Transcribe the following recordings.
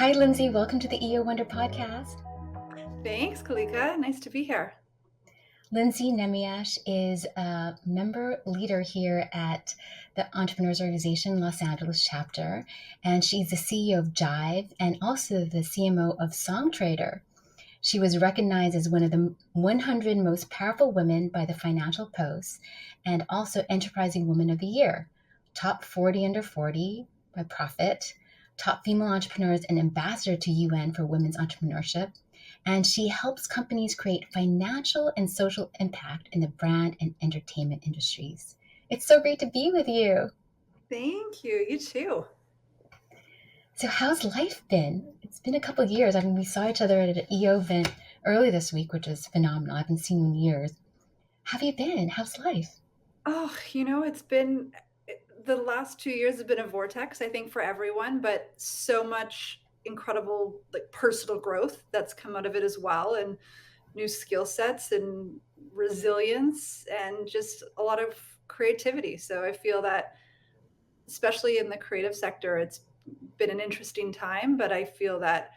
Hi, Lindsay. Welcome to the EO Wonder podcast. Thanks, Kalika. Nice to be here. Lindsay Nahmiache is a member leader here at the Entrepreneurs Organization Los Angeles chapter, and she's the CEO of Jive and also the CMO of Songtradr. She was recognized as one of the 100 most powerful women by the Financial Post and also Enterprising Woman of the Year, top 40 under 40 by Profit, top female entrepreneurs and ambassador to UN for women's entrepreneurship. And she helps companies create financial and social impact in the brand and entertainment industries. It's so great to be with you. Thank you. You too. So, how's life been? It's been a couple of years. I mean, we saw each other at an EO event early this week, which is phenomenal. I haven't seen you in years. How have you been? How's life? It's been the last 2 years have been a vortex, I think, for everyone, but so much incredible like personal growth that's come out of it as well, and new skill sets and resilience and just a lot of creativity. So I feel that especially in the creative sector, it's been an interesting time, but I feel that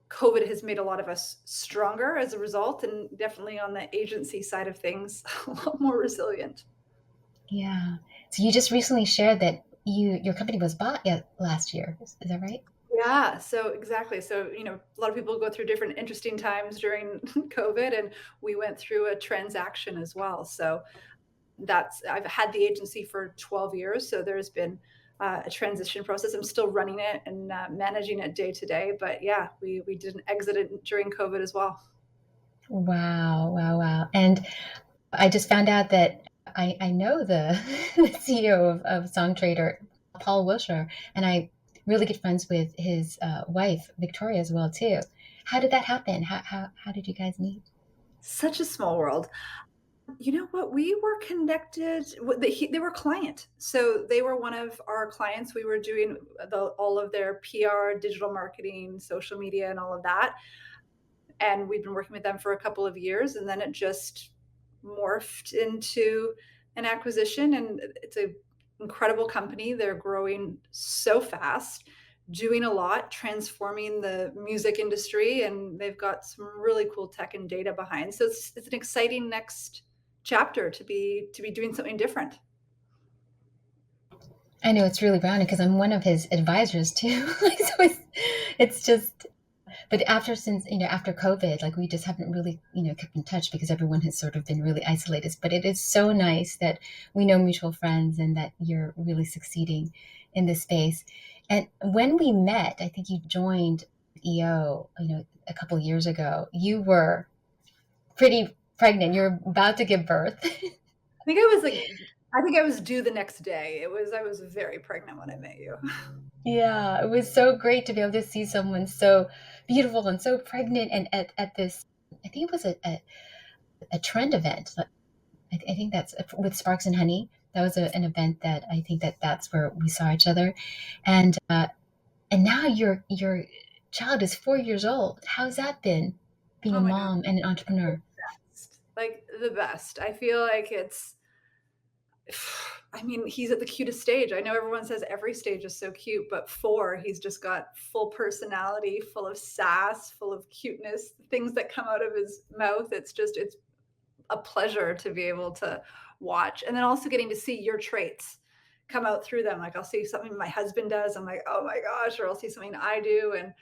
COVID has made a lot of us stronger as a result, and definitely on the agency side of things, a lot more resilient. Yeah. So you just recently shared that your company was bought last year. Is that right? Yeah, so exactly. So, a lot of people go through different interesting times during COVID, and we went through a transaction as well. So I've had the agency for 12 years. So there's been a transition process. I'm still running it and managing it day to day. But yeah, we did an exit during COVID as well. Wow, wow, wow. And I just found out that I know the, the CEO of Songtradr, Paul Wilshire, and I really good friends with his wife, Victoria, as well, too. How did that happen? How did you guys meet? Such a small world. You know what? We were connected. They were a client, so they were one of our clients. We were doing all of their PR, digital marketing, social media, and all of that. And we've been working with them for a couple of years, and then it just morphed into an acquisition. And it's an incredible company. They're growing so fast, doing a lot, transforming the music industry, and they've got some really cool tech and data behind. So it's an exciting next chapter to be doing something different. I know it's really rounded because I'm one of his advisors too. Like, so it's just, but after COVID, like we just haven't really, kept in touch because everyone has sort of been really isolated. But it is so nice that we know mutual friends and that you're really succeeding in this space. And when we met, I think you joined EO, a couple years ago. You were pretty pregnant. You're about to give birth. I think I was due the next day. I was very pregnant when I met you. Yeah, it was so great to be able to see someone so beautiful and so pregnant and at this, I think it was a trend event. I think that's with Sparks and Honey. That was an event that I think that's where we saw each other. And now your child is 4 years old. How's that been, being Oh a my God. mom and an entrepreneur? Like the best. I feel like I mean, he's at the cutest stage. I know everyone says every stage is so cute, but four, he's just got full personality, full of sass, full of cuteness, things that come out of his mouth. It's a pleasure to be able to watch. And then also getting to see your traits come out through them. Like I'll see something my husband does. I'm like, oh my gosh, or I'll see something I do. And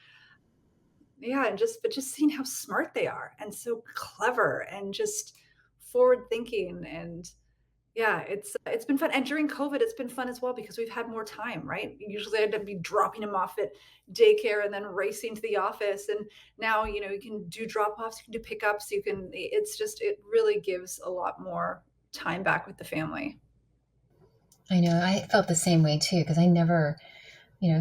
yeah, but just seeing how smart they are and so clever and just forward thinking. And yeah, it's been fun, and during COVID, it's been fun as well because we've had more time, right? Usually, I'd be dropping him off at daycare and then racing to the office, and now you can do drop offs, you can do pickups, you can. It really gives a lot more time back with the family. I know I felt the same way too because I never,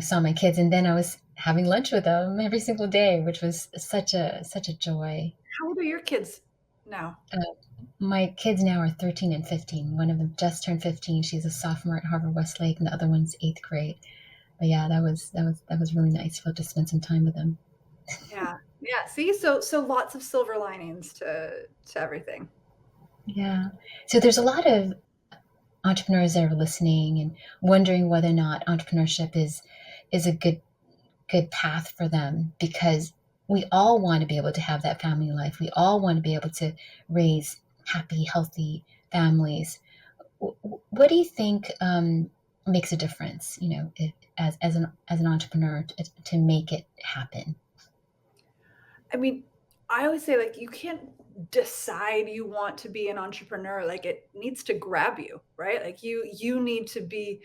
saw my kids, and then I was having lunch with them every single day, which was such a joy. How old are your kids now? Uh, my kids now are 13 and 15. One of them just turned 15. She's a sophomore at Harvard Westlake, and the other one's eighth grade. But yeah, that was really nice to spend some time with them. Yeah, yeah. See, so lots of silver linings to everything. Yeah. So there's a lot of entrepreneurs that are listening and wondering whether or not entrepreneurship is a good good path for them, because we all want to be able to have that family life. We all want to be able to raise happy, healthy families. What do you think makes a difference, as an entrepreneur, to make it happen? I mean, I always say, like, you can't decide you want to be an entrepreneur. Like, it needs to grab you, right? Like, you need to be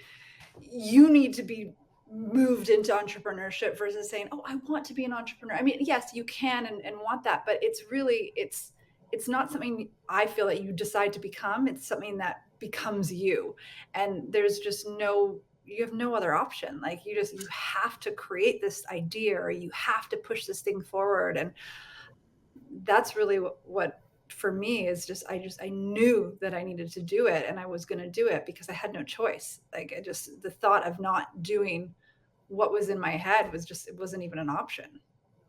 moved into entrepreneurship versus saying, "Oh, I want to be an entrepreneur." I mean, yes, you can and want that, but it's not something I feel that you decide to become. It's something that becomes you. And there's just no you have no other option. Like, you have to create this idea, or you have to push this thing forward. And that's really what for me is just I knew that I needed to do it, and I was going to do it because I had no choice. Like, I just the thought of not doing what was in my head was just it wasn't even an option.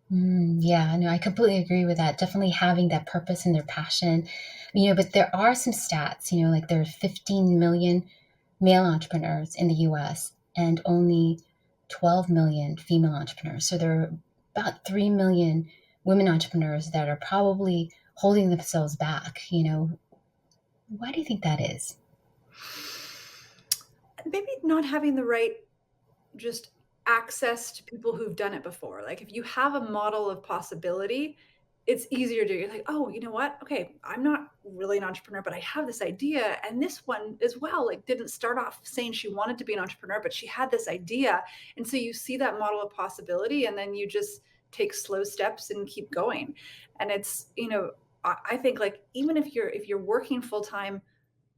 Yeah, no, I completely agree with that. Definitely having that purpose and their passion, but there are some stats, like there are 15 million male entrepreneurs in the US and only 12 million female entrepreneurs. So there are about 3 million women entrepreneurs that are probably holding themselves back. Why do you think that is? Maybe not having the right just access to people who've done it before. Like, if you have a model of possibility, it's easier to you're like, "Oh, you know what? Okay, I'm not really an entrepreneur, but I have this idea." And this one as well, like, didn't start off saying she wanted to be an entrepreneur, but she had this idea. And so you see that model of possibility, and then you just take slow steps and keep going. And I think, like, even if you're working full time,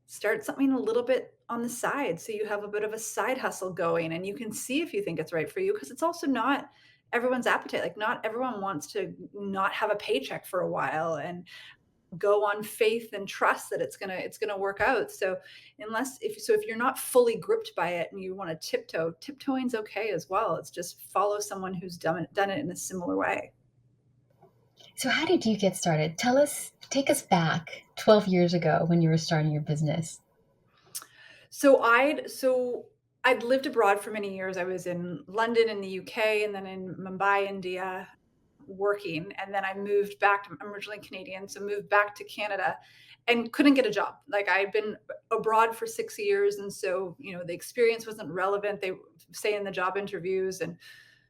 start something a little bit on the side so you have a bit of a side hustle going, and you can see if you think it's right for you, because it's also not everyone's appetite. Like, not everyone wants to not have a paycheck for a while and go on faith and trust that it's gonna work out. So if you're not fully gripped by it and you want to tiptoeing's okay as well. It's just follow someone who's done it in a similar way. So how did you get started? Take us back 12 years ago when you were starting your business. So I'd lived abroad for many years. I was in London in the UK and then in Mumbai, India, working. And then I moved back to, I'm originally Canadian, so moved back to Canada and couldn't get a job. Like, I'd been abroad for 6 years. And so, the experience wasn't relevant. They say in the job interviews. And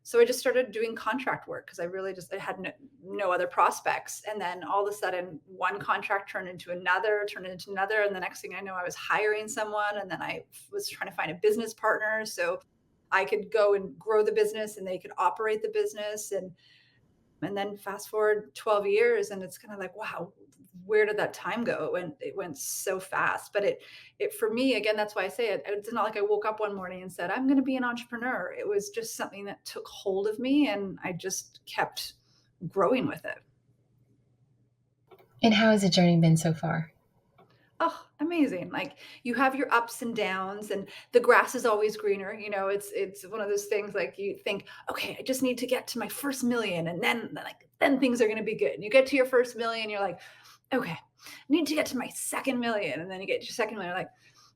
so I just started doing contract work because I had no other prospects. And then all of a sudden, one contract turned into another. And the next thing I know, I was hiring someone. And then I was trying to find a business partner so I could go and grow the business and they could operate the business. And then fast forward 12 years, and it's kind of like, wow, where did that time go? It went so fast. But it for me, again, that's why I say it's not like I woke up one morning and said, I'm going to be an entrepreneur. It was just something that took hold of me, and I just kept growing with it. And how has the journey been so far? Oh, amazing. Like, you have your ups and downs, and the grass is always greener. It's one of those things, like, you think, okay, I just need to get to my first million, and then things are going to be good. And you get to your first million, you're like, okay, I need to get to my second million. And then you get to your second million, like,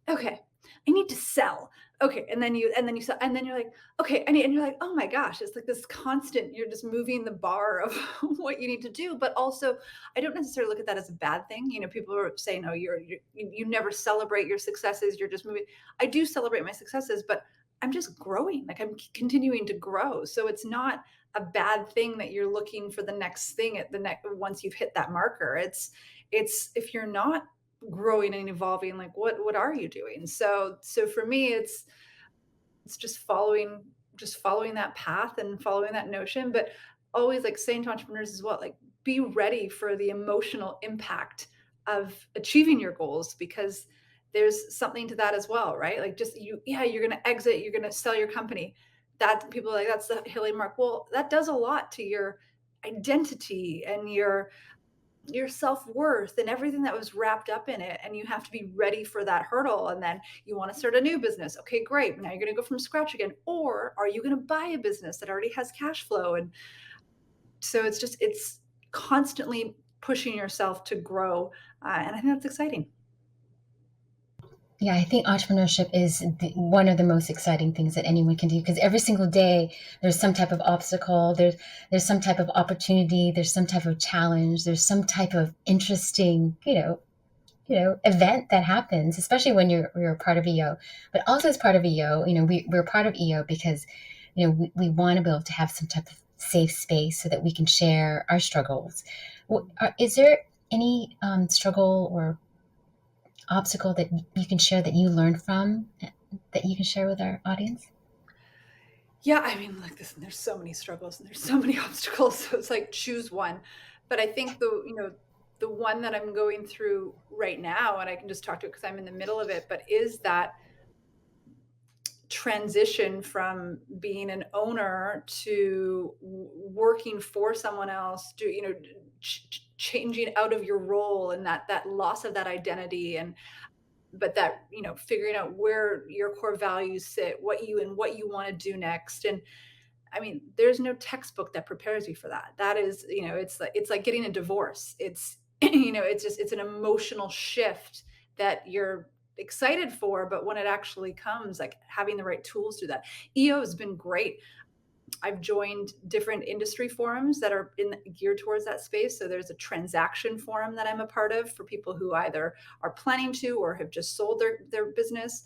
okay, I need to sell. Okay. And then you sell, and then you're like, okay, and you're like, oh my gosh, it's like this constant, you're just moving the bar of what you need to do. But also, I don't necessarily look at that as a bad thing. People are saying, oh, you never celebrate your successes. You're just moving. I do celebrate my successes, but I'm just growing. Like, I'm continuing to grow. So it's not a bad thing that you're looking for the next thing at the next once you've hit that marker. It's if you're not growing and evolving, like, what are you doing? So for me, it's just following that path and following that notion, but always, like, saying to entrepreneurs as well, like, be ready for the emotional impact of achieving your goals, because there's something to that as well, right? Like, just you're going to exit, you're going to sell your company. That people are like, that's the Haley mark. Well, that does a lot to your identity and your self-worth and everything that was wrapped up in it, and you have to be ready for that hurdle. And then you want to start a new business. Okay, great, now you're going to go from scratch again, or are you going to buy a business that already has cash flow? And so it's constantly pushing yourself to grow, and I think that's exciting. Yeah, I think entrepreneurship is one of the most exciting things that anyone can do, because every single day there's some type of obstacle, there's some type of opportunity, there's some type of challenge, there's some type of interesting, event that happens, especially when you're a part of EO. But also as part of EO, we're part of EO because, we want to be able to have some type of safe space so that we can share our struggles. Is there any struggle or obstacle that you can share that you learned from that you can share with our audience? Yeah, I mean, like this, there's so many struggles and there's so many obstacles. So it's like choose one. But I think the one that I'm going through right now, and I can just talk to it because I'm in the middle of it, but is that transition from being an owner to working for someone else, changing out of your role, and that loss of that identity, and but that figuring out where your core values sit, what you want to do next. And I mean, there's no textbook that prepares you for that. That is, it's like getting a divorce. It's it's an emotional shift that you're excited for, but when it actually comes, like having the right tools to do that. EO has been great. I've joined different industry forums that are geared towards that space. So there's a transaction forum that I'm a part of for people who either are planning to or have just sold their business.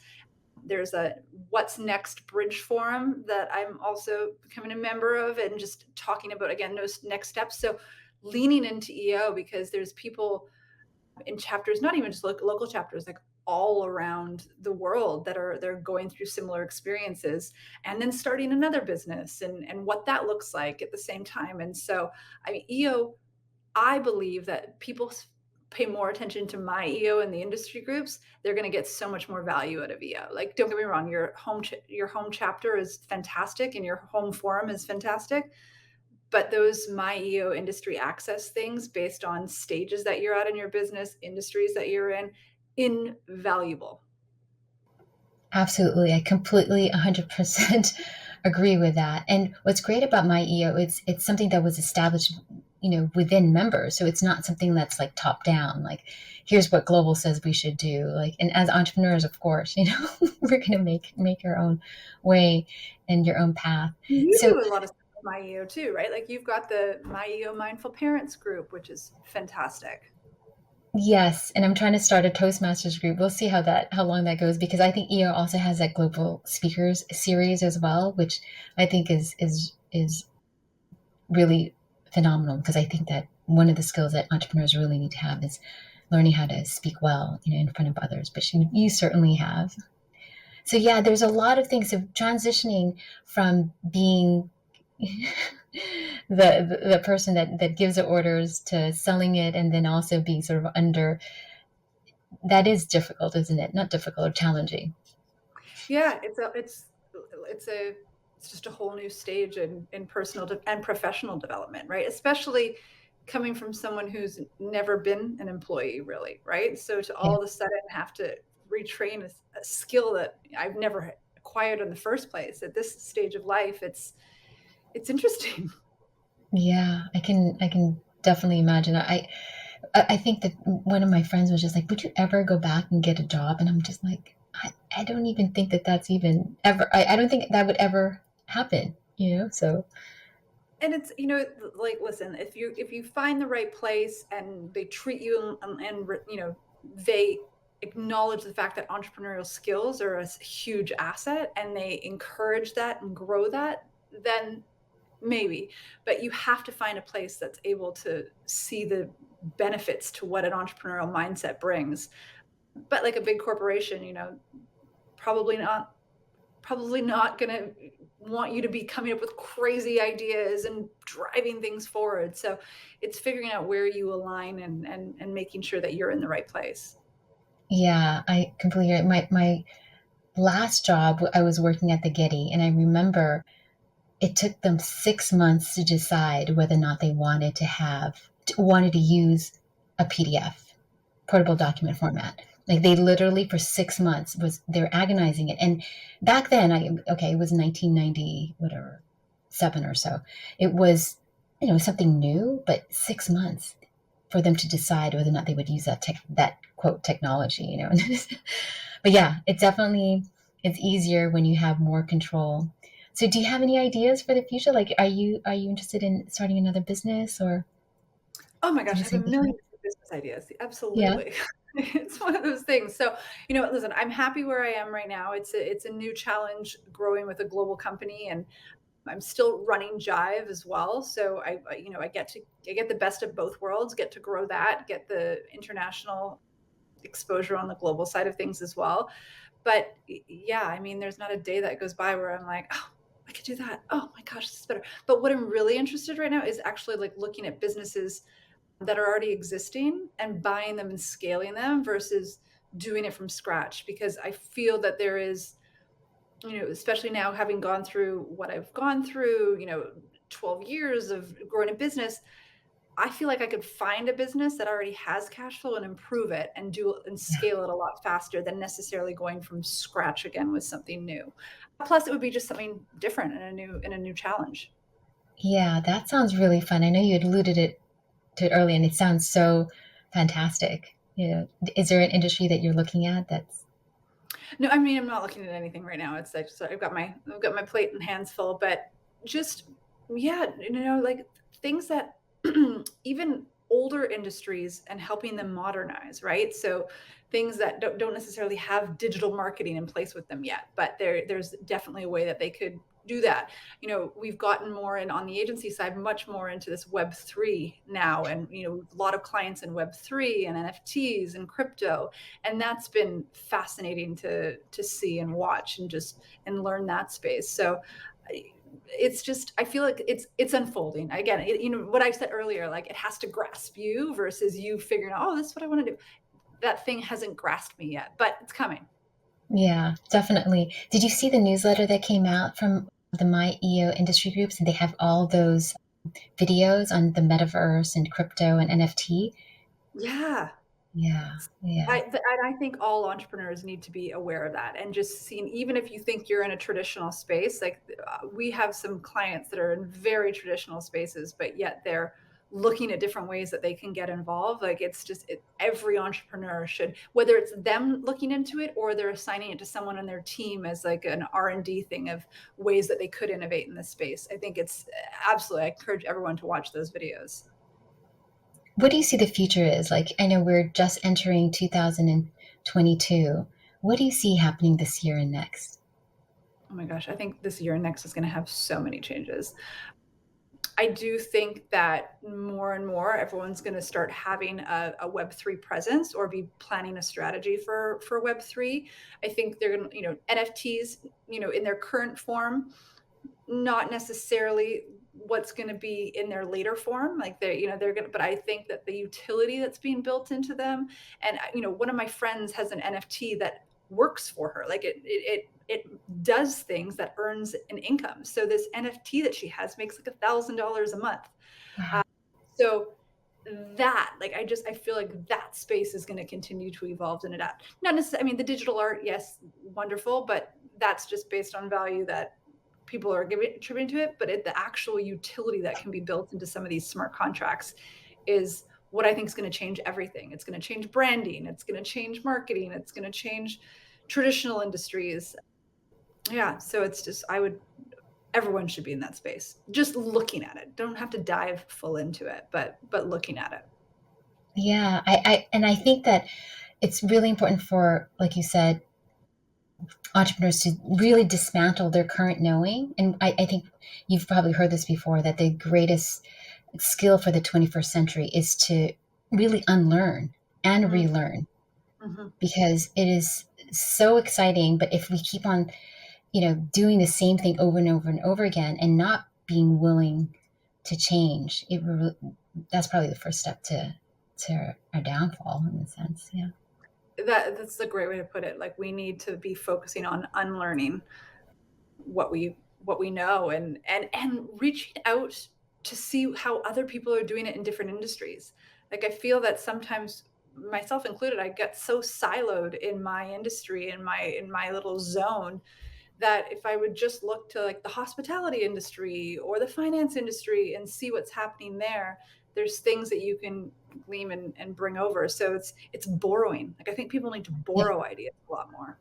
There's a what's next bridge forum that I'm also becoming a member of, and just talking about, again, those next steps. So leaning into EO, because there's people in chapters, not even just local chapters, like all around the world, that are they're going through similar experiences, and then starting another business, and what that looks like at the same time. And so, I mean, EO, I believe that people pay more attention to my EO and the industry groups, they're going to get so much more value out of EO. Like, don't get me wrong, your home chapter is fantastic, and your home forum is fantastic, but those my EO industry access things, based on stages that you're at in your business, industries that you're in, invaluable. Absolutely. I completely 100% agree with that. And what's great about my EO, it's something that was established, within members. So it's not something that's like top down, like here's what global says we should do. Like, and as entrepreneurs, of course, we're going to make our own way and your own path. You So do a lot of stuff with my EO too, right? Like, you've got the my EO Mindful Parents group, which is fantastic. yes, and I'm trying to start a Toastmasters group. We'll see how long that goes, because I think EO also has that global speakers series as well, which I think is really phenomenal, because I think that one of the skills that entrepreneurs really need to have is learning how to speak well, in front of others, but you certainly have. So yeah, there's a lot of things of transitioning from being the person that gives the orders to selling it, and then also being sort of under. That is difficult, isn't it? Not difficult, or challenging. Yeah, it's a it's just a whole new stage in and professional development, right? Especially coming from someone who's never been an employee, really, right? So to Yeah. all of a sudden have to retrain a skill that I've never acquired in the first place at this stage of life, it's interesting. Yeah, I can definitely imagine. I think that one of my friends was just like, "Would you ever go back and get a job?" And I'm just like, I don't even think that that's even ever. I don't think that would ever happen. So And it's, like, listen, if you find the right place and they treat you, and they acknowledge the fact that entrepreneurial skills are a huge asset, and they encourage that and grow that, then maybe. But you have to find a place that's able to see the benefits to what an entrepreneurial mindset brings. But like a big corporation, probably not probably not going to want you to be coming up with crazy ideas and driving things forward. So it's figuring out where you align, and making sure that you're in the right place. yeah, I completely agree. My last job, I was working at the Getty, and I remember it took them 6 months to decide whether or not they wanted to use a PDF, portable document format. Like, they literally for 6 months they're agonizing it. And back then, it was 1990, whatever, 7 or so. It was, something new, but 6 months for them to decide whether or not they would use that quote technology. But yeah, it's easier when you have more control. So do you have any ideas for the future? Like, are you interested in starting another business or Oh my do gosh, the I have a same thing? million different business ideas. Yeah, Absolutely. It's one of those things. So, you know, listen, I'm happy where I am right now. It's a new challenge growing with a global company, and I'm still running Jive as well. So you know, I get the best of both worlds, get to grow that, get the international exposure on the global side of things as well. But yeah, I mean, there's not a day that goes by where I'm like, oh, I could do that. Oh my gosh, this is better. But what I'm really interested right now is actually like looking at businesses that are already existing and buying them and scaling them versus doing it from scratch, because I feel that there is, you know, especially now having gone through what I've gone through, you know, 12 years of growing a business, I feel like I could find a business that already has cash flow and improve it and do and yeah, scale it a lot faster than necessarily going from scratch again with something new. Plus, it would be just something different and a new challenge. yeah. That sounds really fun. I know you had alluded to it earlier, and it sounds so fantastic. You know, is there an industry that you're looking at that's No, I mean, I'm not looking at anything right now. It's like, so I've got my plate and hands full, but just, yeah, you know, like things that even older industries and helping them modernize, right? So things that don't necessarily have digital marketing in place with them yet, but there's definitely a way that they could do that. You know, we've gotten more in on the agency side, much more into this Web3 now, and you know, a lot of clients in Web3 and NFTs and crypto, and that's been fascinating to see and watch and just and learn that space. So it's just, I feel like it's unfolding again. You know what I said earlier, like it has to grasp you versus you figuring out, oh, this is what I want to do. That thing hasn't grasped me yet, but it's coming. yeah, definitely. Did you see the newsletter that came out from the My EO industry groups? And they have all those videos on the metaverse and crypto and NFT. Yeah. Yeah, yeah, And I think all entrepreneurs need to be aware of that and just seeing, even if you think you're in a traditional space, like we have some clients that are in very traditional spaces, but yet they're looking at different ways that they can get involved. Like it's just, every entrepreneur should, whether it's them looking into it or they're assigning it to someone on their team as like an R&D thing of ways that they could innovate in this space. I think it's absolutely, I encourage everyone to watch those videos. what do you see the future is? Like, I know we're just entering 2022. What do you see happening this year and next? Oh my gosh, I think this year and next is going to have so many changes. I do think that more and more everyone's going to start having a Web3 presence or be planning a strategy for Web3. I think they're going to, you know, NFTs, you know, in their current form, not necessarily what's going to be in their later form. Like they're, you know, they're going to, but I think that the utility that's being built into them, and you know, one of my friends has an NFT that works for her. Like it does things that earns an income. So this NFT that she has makes like $1,000 a month. Wow. So that, like, I feel like that space is going to continue to evolve and adapt. Not necessarily, I mean, the digital art, yes, wonderful, but that's just based on value that people are giving attributing to it. But the actual utility that can be built into some of these smart contracts is what I think is going to change everything. It's going to change branding. It's going to change marketing. It's going to change traditional industries. Yeah. So it's just, everyone should be in that space. Just looking at it. Don't have to dive full into it, but looking at it. Yeah, and I think that it's really important for, like you said, entrepreneurs to really dismantle their current knowing. And I think you've probably heard this before that the greatest skill for the 21st century is to really unlearn and Mm, relearn mhm. because it is so exciting. But if we keep on, doing the same thing over and over and over again and not being willing to change, that's probably the first step to our downfall in a sense. Yeah. That's a great way to put it. Like we need to be focusing on unlearning what we know, and reaching out to see how other people are doing it in different industries. Like I feel that sometimes, myself included, I get so siloed in my industry, in my little zone, that if I would just look to like the hospitality industry or the finance industry and see what's happening there, there's things that you can glean and bring over. So it's borrowing. Like I think people need to Yeah. borrow ideas a lot more.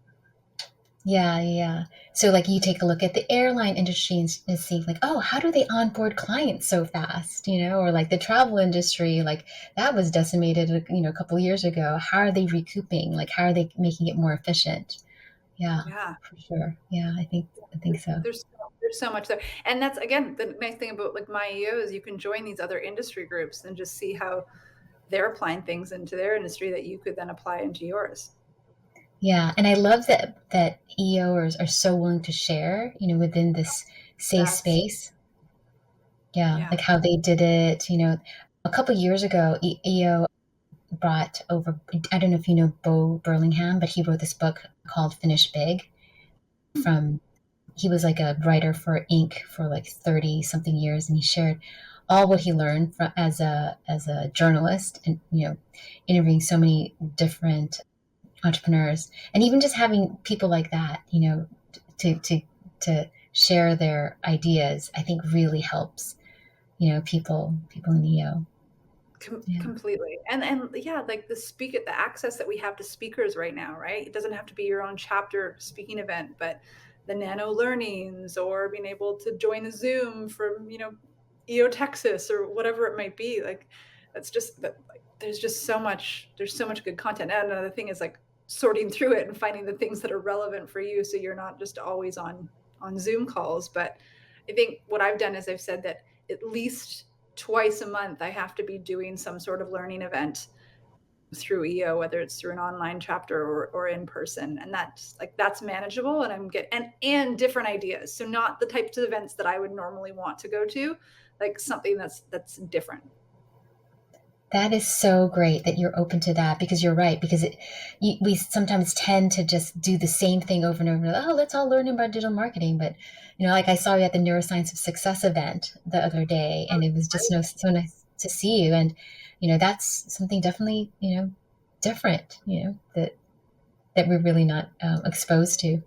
Yeah, yeah. So like you take a look at the airline industry and see like, oh, how do they onboard clients so fast? Or like the travel industry, like that was decimated, a couple years ago. How are they recouping? Like how are they making it more efficient? Yeah, Yeah. for sure. Yeah, I think so. There's so much there. And that's again the nice thing about like my EO is you can join these other industry groups and just see how they're applying things into their industry that you could then apply into yours. Yeah, and I love that EOers are so willing to share, within this safe Yes. space. Yeah, Yeah. like how they did it, a couple years ago, EO brought over, I don't know if you know Bo Burlingham, but he wrote this book called Finish Big. From He was like a writer for Inc. for like 30 something years, and he shared all what he learned as a journalist, and interviewing so many different entrepreneurs, and even just having people like that, to share their ideas, I think really helps, people in EO. Yeah. Completely. And yeah, like the access that we have to speakers right now, right? It doesn't have to be your own chapter speaking event, but the nano learnings or being able to join a Zoom from, EO Texas or whatever it might be. Like that's just that like there's so much good content. And another thing is like sorting through it and finding the things that are relevant for you so you're not just always on Zoom calls. But I think what I've done is I've said that at least twice a month I have to be doing some sort of learning event through EO, whether it's through an online chapter or in person. And that's manageable and I'm get and different ideas. So not the types of events that I would normally want to go to, like something that's different. That is so great that you're open to that, because you're right. Because we sometimes tend to just do the same thing over and over. Oh, let's all learn about digital marketing. But, like I saw you at the Neuroscience of Success event the other day, and it was just so nice to see you. And, that's something definitely, different, that we're really not exposed to.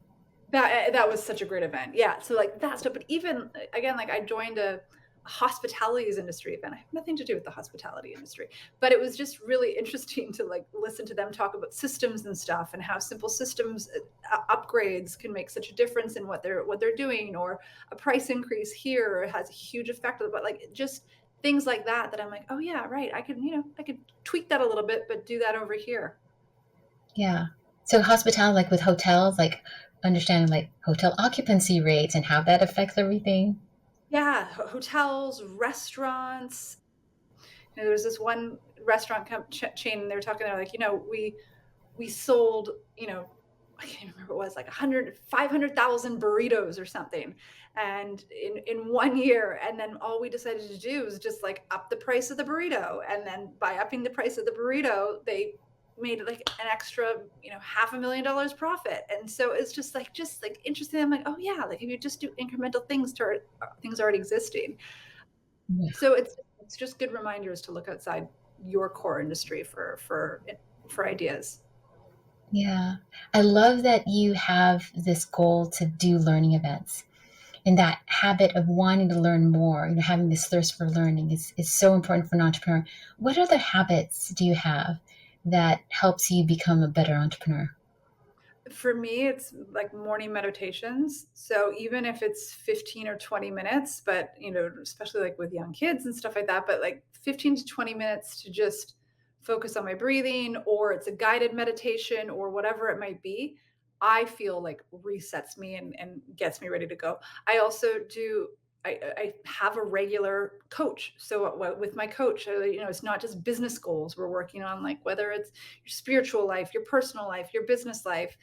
That was such a great event. Yeah. So like that stuff, but even again, like I joined a hospitalities industry event. I have nothing to do with the hospitality industry, but it was just really interesting to like listen to them talk about systems and stuff and how simple systems upgrades can make such a difference in what they're doing, or a price increase here has a huge effect on it. But like just things like that I'm like, oh yeah, right. I could tweak that a little bit, but do that over here. Yeah. So hospitality, like with hotels, like understanding like hotel occupancy rates and how that affects everything. Yeah, hotels, restaurants. There was this one restaurant chain, and they were talking. They're like, we sold, I can't remember what it was, like 500,000 burritos or something, and in 1 year. And then all we decided to do was just like up the price of the burrito, and then by upping the price of the burrito, they made like an extra, $500,000 profit. And so it's just like interesting. I'm like, oh yeah, like if you just do incremental things to things already existing. Yeah. So it's just good reminders to look outside your core industry for ideas. Yeah. I love that you have this goal to do learning events, and that habit of wanting to learn more, having this thirst for learning is so important for an entrepreneur. What other habits do you have that helps you become a better entrepreneur? For me, it's like morning meditations. So even if it's 15 or 20 minutes, but especially like with young kids and stuff like that, but like 15 to 20 minutes to just focus on my breathing, or it's a guided meditation or whatever it might be, I feel like resets me and gets me ready to go. I also do I have a regular coach. So with my coach, it's not just business goals we're working on, like whether it's your spiritual life, your personal life, your business life.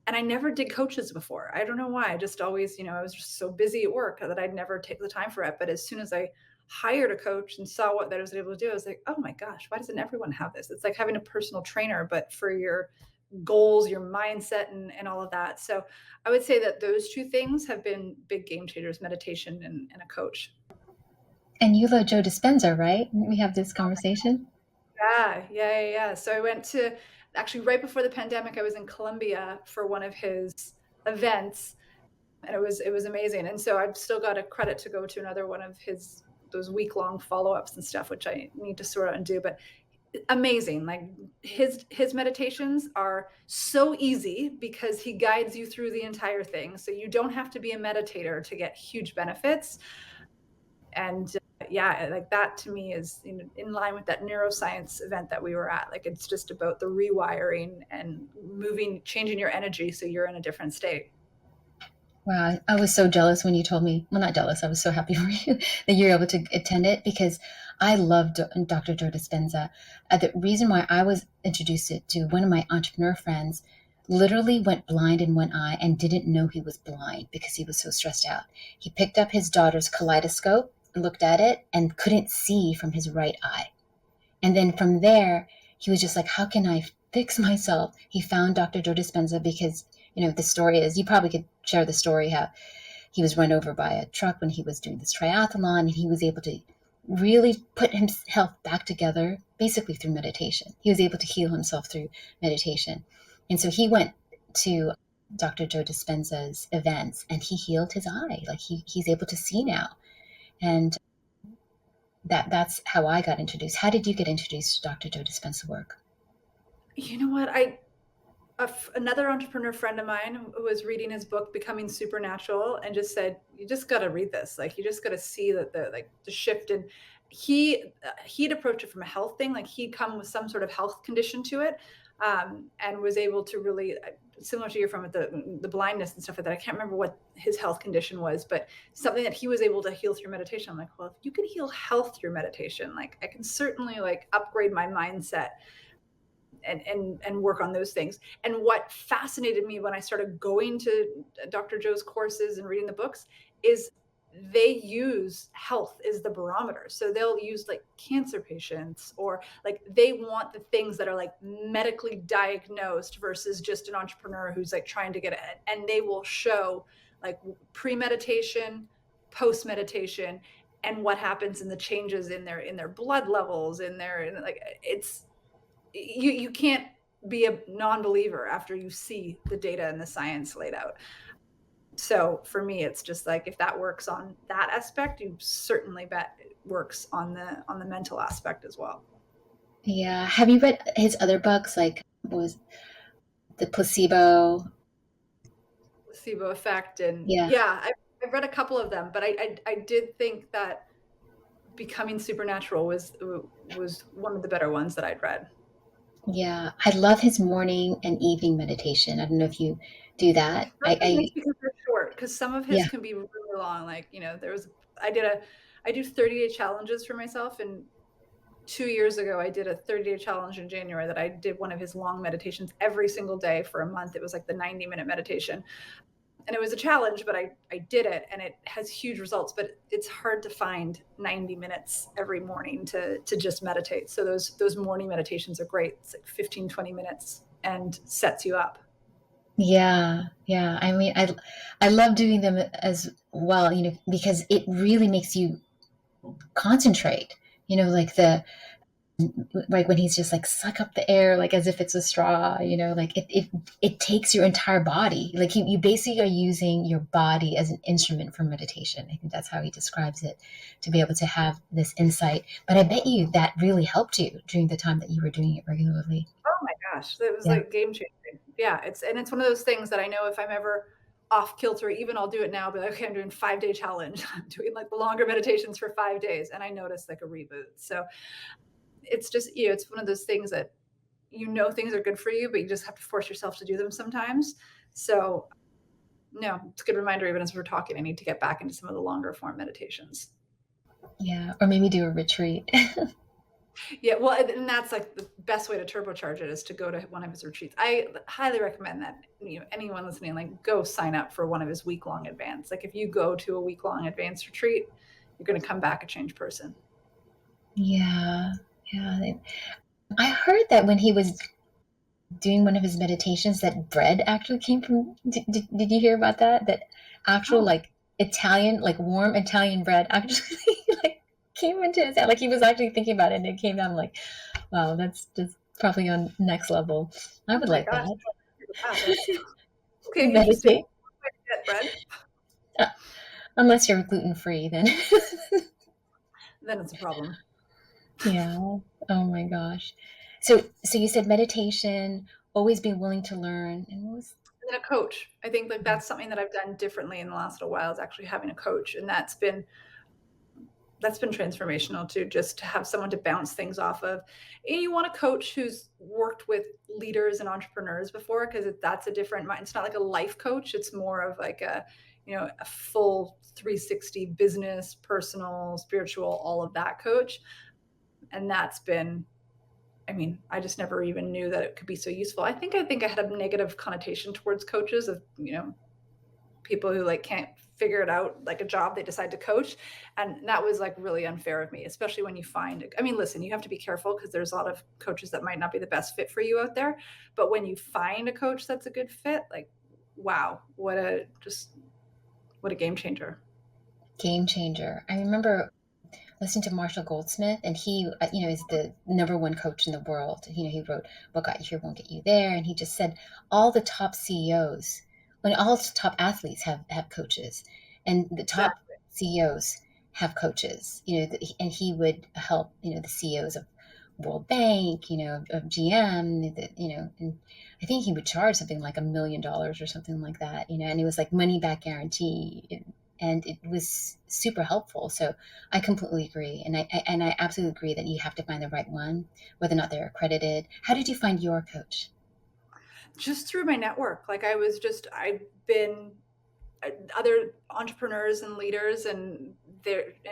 And I never did coaches before. I don't know why. I just always, I was just so busy at work that I'd never take the time for it. But as soon as I hired a coach and saw what that I was able to do, I was like, oh my gosh, why doesn't everyone have this? It's like having a personal trainer, but for your goals, your mindset, and all of that. So I would say that those two things have been big game changers: meditation and a coach. And you love Joe Dispenza, right? We have this conversation. Yeah. So I went to actually right before the pandemic, I was in Colombia for one of his events, and it was amazing. And so I've still got a credit to go to another one of his those week-long follow-ups and stuff, which I need to sort out and do. But amazing. Like his meditations are so easy because he guides you through the entire thing. So you don't have to be a meditator to get huge benefits. And yeah, like that to me is in line with that neuroscience event that we were at. Like it's just about the rewiring and moving, changing your energy so you're in a different state. Wow, I was so jealous when you told me. Well, not jealous. I was so happy for you that you were able to attend it because I love Dr. Joe Dispenza. The reason why I was introduced to one of my entrepreneur friends literally went blind in one eye and didn't know he was blind because he was so stressed out. He picked up his daughter's kaleidoscope, looked at it, and couldn't see from his right eye. And then from there, he was just like, how can I fix myself? He found Dr. Joe Dispenza because, the story is, you probably could share the story how he was run over by a truck when he was doing this triathlon, and he was able to really put himself back together basically through meditation. He was able to heal himself through meditation. And so he went to Dr. Joe Dispenza's events and he healed his eye. Like he's able to see now. And that's how I got introduced. How did you get introduced to Dr. Joe Dispenza work? You know what? Another entrepreneur friend of mine who was reading his book Becoming Supernatural and just said, you just got to read this. Like you just got to see that the shift. And he'd approach it from a health thing. Like he'd come with some sort of health condition to it, and was able to really, similar to you from the blindness and stuff like that. I can't remember what his health condition was, but something that he was able to heal through meditation. I'm like, well, if you can heal health through meditation, like I can certainly like upgrade my mindset and work on those things. And what fascinated me when I started going to Dr. Joe's courses and reading the books is they use health as the barometer. So they'll use like cancer patients, or like they want the things that are like medically diagnosed versus just an entrepreneur who's like trying to get ahead. And they will show like pre-meditation, post-meditation, and what happens in the changes in their blood levels, like it's, you can't be a non-believer after you see the data and the science laid out. So for me, it's just like if that works on that aspect, you certainly bet it works on the mental aspect as well. Yeah. Have you read his other books? Like, what was the placebo? Placebo effect, and Yeah. yeah, I've read a couple of them, but I did think that Becoming Supernatural was one of the better ones that I'd read. Yeah. I love his morning and evening meditation. I don't know if you do that. Maybe because they're short, because some of his Yeah. can be really long. Like, I do 30-day challenges for myself. And 2 years ago, I did a 30-day challenge in January that I did one of his long meditations every single day for a month. It was like the 90-minute meditation. And it was a challenge, but I did it and it has huge results. But it's hard to find 90 minutes every morning to just meditate. So those morning meditations are great. It's like 15, 20 minutes and sets you up. Yeah. Yeah. I mean, I love doing them as well, because it really makes you concentrate, like when he's just like suck up the air like as if it's a straw, like it takes your entire body, like you basically are using your body as an instrument for meditation. I think that's how he describes it, to be able to have this insight. But I bet you that really helped you during the time that you were doing it regularly. Oh my gosh, that was Yeah. like game changing. Yeah, it's one of those things that I know if I'm ever off kilter, even I'll do it now, but okay, I'm doing 5-day challenge. I'm doing like the longer meditations for 5 days, and I notice like a reboot. So it's just, it's one of those things that things are good for you, but you just have to force yourself to do them sometimes. So no, it's a good reminder, even as we're talking, I need to get back into some of the longer form meditations. Yeah, or maybe do a retreat. Yeah, well, and that's like the best way to turbocharge it is to go to one of his retreats. I highly recommend that anyone listening, like go sign up for one of his week-long advance. Like if you go to a week-long advance retreat, you're going to come back a changed person. Yeah. Yeah. I heard that when he was doing one of his meditations that bread actually came from, did you hear about that actual Oh, like Italian, like warm Italian bread actually like came into his head, like he was actually thinking about it and it came down. Like, wow, that's just probably on next level. I oh would my like gosh. that. Wow, that's okay. Interesting. Meditate. Way to get bread. Uh, unless you're gluten free, then then it's a problem. Yeah. Oh my gosh. So you said meditation, always being willing to learn, and what was And then a coach. I think like that's something that I've done differently in the last little while is actually having a coach. And that's been transformational too, just to have someone to bounce things off of. And you want a coach who's worked with leaders and entrepreneurs before, because that's a different mind. It's not like a life coach. It's more of like a full 360 business, personal, spiritual, all of that coach. And that's been, I mean, I just never even knew that it could be so useful. I think I had a negative connotation towards coaches of, people who like can't figure it out, like a job they decide to coach. And that was like really unfair of me, especially when you find, I mean, listen, you have to be careful because there's a lot of coaches that might not be the best fit for you out there. But when you find a coach that's a good fit, like, wow, what a game changer. game changer? I remember listening to Marshall Goldsmith, and he, is the number one coach in the world. He wrote "What Got You Here Won't Get You There," and he just said all the top CEOs, when all the top athletes have coaches, and the top Exactly. CEOs have coaches. And he would help the CEOs of World Bank, of GM, and I think he would charge something like $1 million or something like that, and it was like money back guarantee, and it was super helpful. So I completely agree, and I absolutely agree that you have to find the right one, whether or not they're accredited. How did you find your coach? Just through my network. Like I've been other entrepreneurs and leaders, and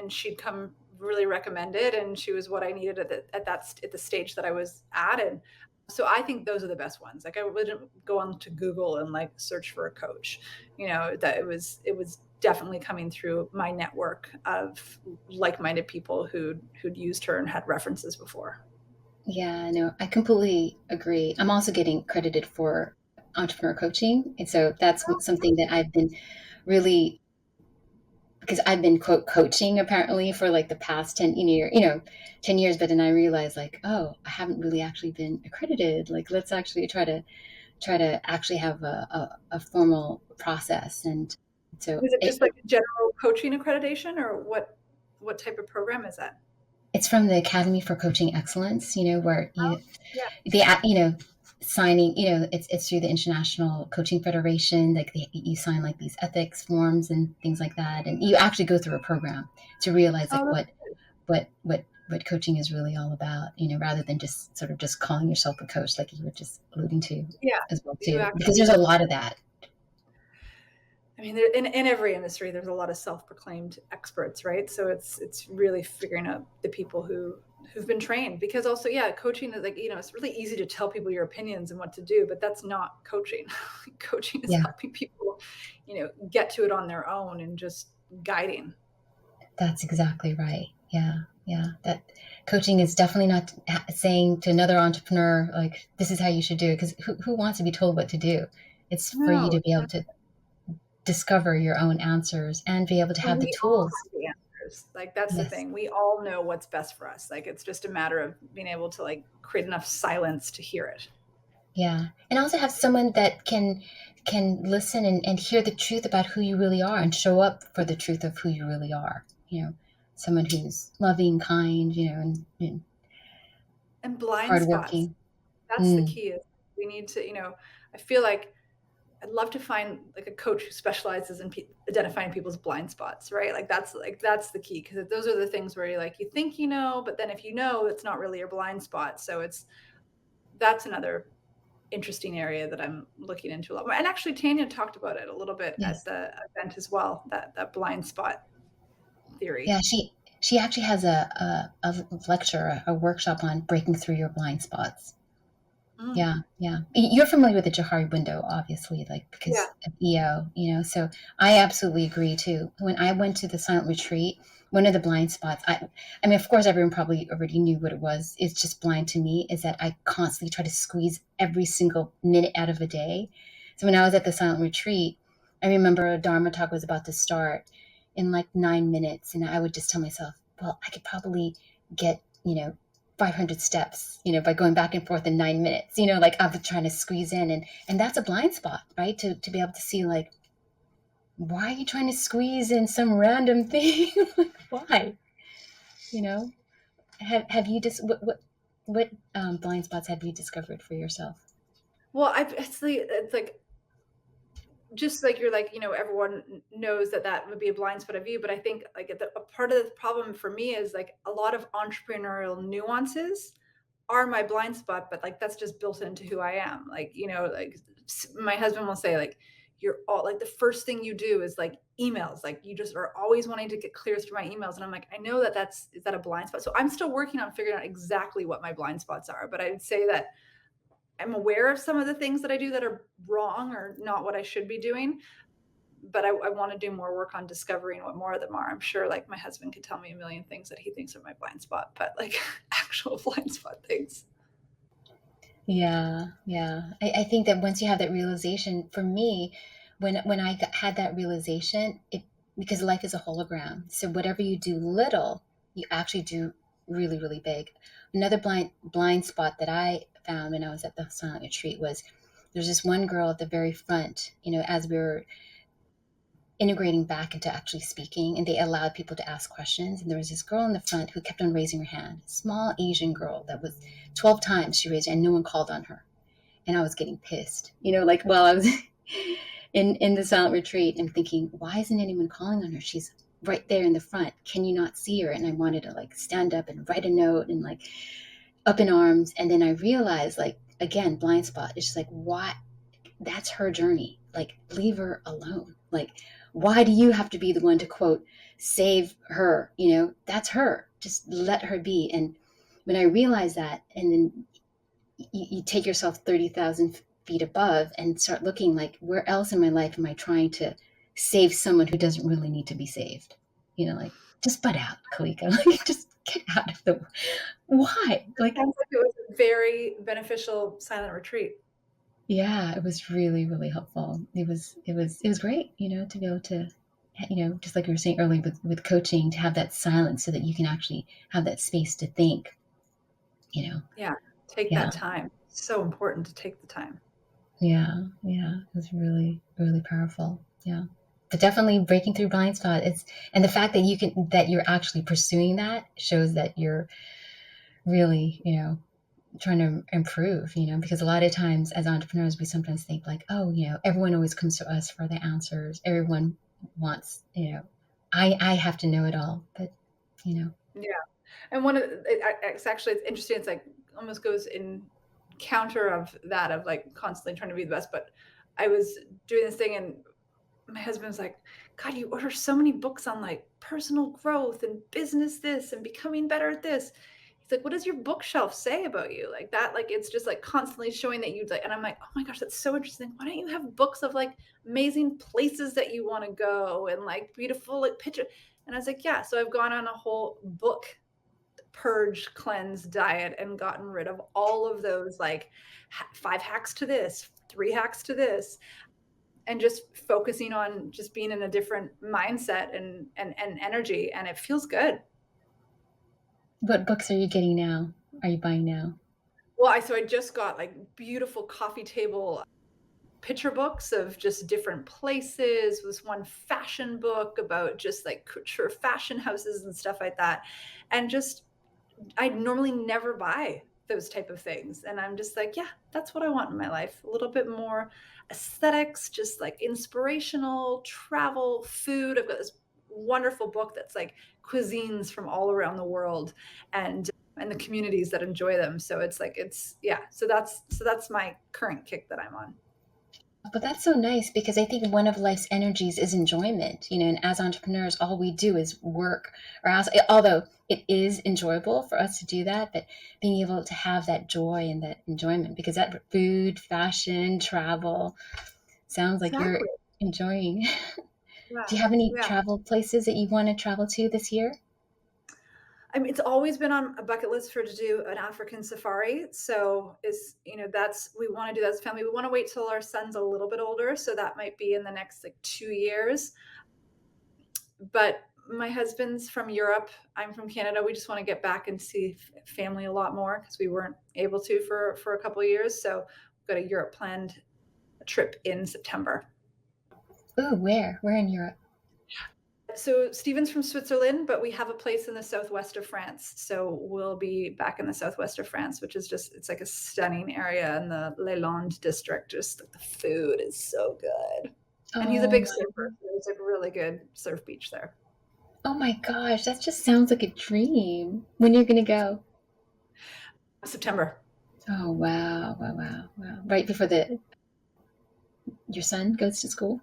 she'd come really recommended, and she was what I needed at the stage that I was at. And so I think those are the best ones. Like I wouldn't go on to Google and like search for a coach. That it was definitely coming through my network of like-minded people who'd used her and had references before. Yeah, no, I completely agree. I'm also getting credited for entrepreneur coaching, and so that's something that I've been really, because I've been quote coaching apparently for like the past 10 years, but then I realized like, oh, I haven't really actually been accredited. Like, let's actually try to actually have a formal process. And so Is it just like a general coaching accreditation, or what type of program is that? it's from the Academy for Coaching Excellence, where Oh, yeah. the signing, it's through the International Coaching Federation. Like you sign like these ethics forms and things like that, and you actually go through a program to realize like Oh, what coaching is really all about. Rather than just sort of just calling yourself a coach, like you were just alluding to yeah. as well You too, because there's actually a lot of that. I mean, in every industry, there's a lot of self-proclaimed experts, right? So it's really figuring out the people who've been trained. Because also, yeah, coaching is like, it's really easy to tell people your opinions and what to do, but that's not coaching. Coaching is Yeah, helping people, get to it on their own and just guiding. that's exactly right. Yeah, yeah. That coaching is definitely not saying to another entrepreneur like this is how you should do it, because who wants to be told what to do? It's for you No, to be able to discover your own answers and be able to and have the we all tools. have the answers. Like that's the Yes. thing. We all know what's best for us. Like it's just a matter of being able to like create enough silence to hear it. Yeah. And also have someone that can listen and hear the truth about who you really are and show up for the truth of who you really are. Someone who's loving, kind, and And blind spots. hardworking. That's the Mm, key is we need to, I feel like I'd love to find like a coach who specializes in identifying people's blind spots, right? Like that's the key, because those are the things where you think but then if it's not really your blind spot. So that's another interesting area that I'm looking into a lot more. And actually, Tanya talked about it a little bit at yes. the event as well. That blind spot theory. Yeah, she actually has a lecture, a workshop on breaking through your blind spots. Mm, Yeah, yeah. You're familiar with the Johari window, obviously, like yeah. because of EO, so I absolutely agree too. When I went to the silent retreat, one of the blind spots, I mean, of course, everyone probably already knew what it was. It's just blind to me, is that I constantly try to squeeze every single minute out of a day. So when I was at the silent retreat, I remember a Dharma talk was about to start in like 9 minutes, and I would just tell myself, well, I could probably get, 500 steps, by going back and forth in 9 minutes, like I'm trying to squeeze in. And that's a blind spot, right? To be able to see like, why are you trying to squeeze in some random thing? Like, why? You know, have you just what blind spots have you discovered for yourself? Well, it's like just like you're like, everyone knows that that would be a blind spot of you, but I think like a part of the problem for me is like a lot of entrepreneurial nuances are my blind spot, but like that's just built into who I am. Like, like my husband will say, like, you're all like the first thing you do is like emails. Like you just are always wanting to get clear through my emails. And I'm like, I know that is that a blind spot? So I'm still working on figuring out exactly what my blind spots are. But I would say that I'm aware of some of the things that I do that are wrong or not what I should be doing. But I want to do more work on discovering what more of them are. I'm sure like my husband could tell me a million things that he thinks are my blind spot, but like actual blind spot things. Yeah, yeah. I think that once you have that realization, for me, when had that realization, it because life is a hologram. So whatever you do little, you actually do really, really big. Another blind spot that I found when I was at the silent retreat was there's this one girl at the very front, as we were integrating back into actually speaking, and they allowed people to ask questions. And there was this girl in the front who kept on raising her hand, small Asian girl that was 12 times she raised, and no one called on her. And I was getting pissed, like while I was in the silent retreat and thinking, why isn't anyone calling on her? She's right there in the front. Can you not see her? And I wanted to like stand up and write a note and like up in arms. And then I realized, like, again, blind spot. It's just like, why? That's her journey. Like, leave her alone. Like, why do you have to be the one to quote save her? That's her. Just let her be. And when I realized that, and then you take yourself 30,000 feet above and start looking like, where else in my life am I trying to save someone who doesn't really need to be saved? Like, just butt out, Kalika. Like, just get out of the. Why? Like, Sounds like it was a very beneficial silent retreat. yeah, it was really, really helpful. It was great, to be able to, just like we were saying earlier with coaching, to have that silence so that you can actually have that space to think, you know. Yeah, take Yeah, that time. So important to take the time. yeah, yeah. It was really, really powerful. Yeah. But definitely breaking through blind spot. And the fact that you're actually pursuing that shows that you're really, trying to improve, because a lot of times as entrepreneurs, we sometimes think like, oh, everyone always comes to us for the answers. Everyone wants, I have to know it all. But, you know, Yeah. And one of it's interesting. It's like almost goes in counter of that of like constantly trying to be the best. But I was doing this thing and my husband's like, God, you order so many books on like personal growth and business this and becoming better at this. He's like, what does your bookshelf say about you? Like that, like it's just like constantly showing that you like, and I'm like, oh my gosh, that's so interesting. Why don't you have books of like amazing places that you want to go and like beautiful like picture? And I was like, yeah. So I've gone on a whole book purge cleanse diet and gotten rid of all of those like 5 hacks to this, 3 hacks to this, and just focusing on just being in a different mindset and energy, and it feels good. what books are you getting now? Are you buying now? Well, I just got like beautiful coffee table picture books of just different places. This one fashion book about just like couture fashion houses and stuff like that. And just I normally never buy those type of things. And I'm just like, yeah, that's what I want in my life. A little bit more aesthetics, just like inspirational travel, food. I've got this wonderful book that's like cuisines from all around the world and the communities that enjoy them. So it's like yeah. So that's my current kick that I'm on. But that's so nice because I think one of life's energies is enjoyment, and as entrepreneurs, all we do is work or else, although it is enjoyable for us to do that, but being able to have that joy and that enjoyment because that food, fashion, travel sounds like you're Exactly. enjoying. Yeah. Do you have any Yeah. travel places that you want to travel to this year? I mean, it's always been on a bucket list for to do an African safari. So that's we want to do that as a family. We want to wait till our son's a little bit older, so that might be in the next like 2 years. But my husband's from Europe. I'm from Canada. We just want to get back and see family a lot more because we weren't able to for a couple of years. So we've got a Europe planned trip in September. Oh, where? Where in Europe? So Stephen's from Switzerland, but we have a place in the southwest of France. So we'll be back in the southwest of France, which is just, it's like a stunning area in the Les Landes district. Just the food is so good. And he's a Oh big my, surfer. So there's a really good surf beach there. oh my gosh, that just sounds like a dream. When you're gonna go? September. Oh wow, wow, wow, wow. Right before the your son goes to school?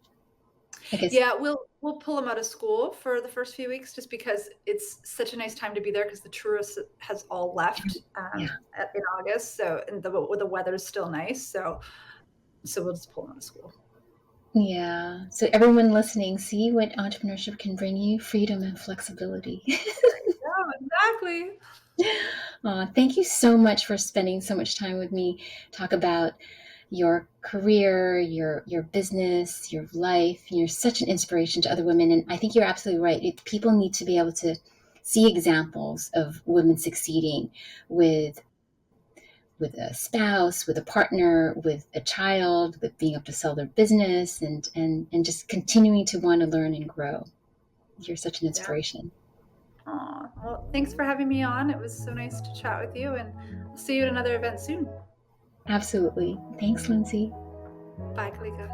I guess. Yeah, we'll pull him out of school for the first few weeks just because it's such a nice time to be there because the tourists has all left Yeah. in August. So and the weather's still nice. So we'll just pull him out of school. Yeah. So everyone listening, see what entrepreneurship can bring you, freedom and flexibility. Yeah, exactly. Thank you so much for spending so much time with me. Talk about your career, your business, your life. You're such an inspiration to other women, and I think you're absolutely right. People need to be able to see examples of women succeeding with a spouse, with a partner, with a child, with being able to sell their business, and just continuing to want to learn and grow. You're such an Yeah. inspiration. Aw. Well, thanks for having me on. It was so nice to chat with you, and we'll see you at another event soon. Absolutely. Thanks, Lindsay. Bye, Kalika.